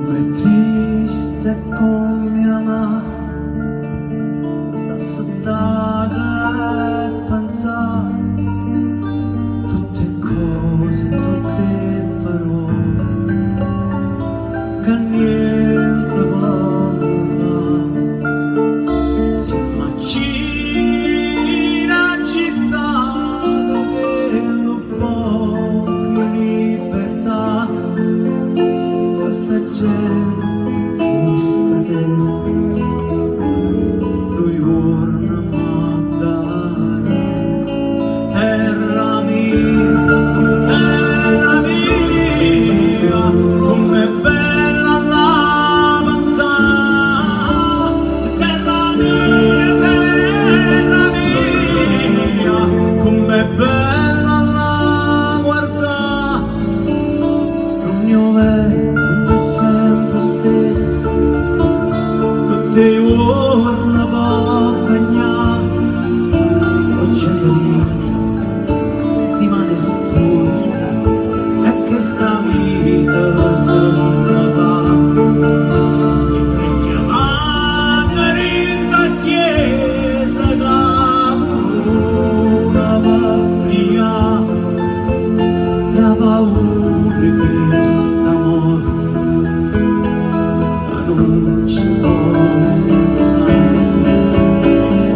Com'è triste con mia madre sta settata e pensa tutte cose, tutte parole che niente può fare. Si immagina città dove lo poco libertà, questa gente che sta dentro lui vorna mandare. Terra mia, com'è bella l'avanza. Terra mia, com'è bella la guarda. Il mio vecchio è sempre stesso, tutte le giorni va a cagnare. Oggi è dritto, rimane schifo, e che sta vita se ne va. E chiamando in la chiesa la paura va via, la paura che sta morta non ci può pensare.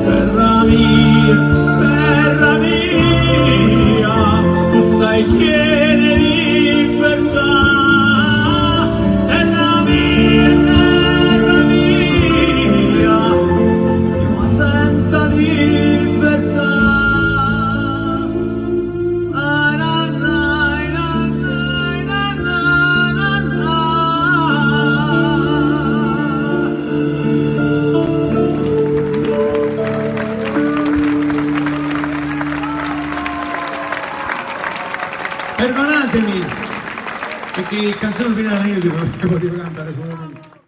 Terra mia, tu stai piena di libertà. Terra mia, ma senta libertà. Ah, na, na, na, na, na, na, na. Perdonatemi, perché il canzone finale io devo cantare solo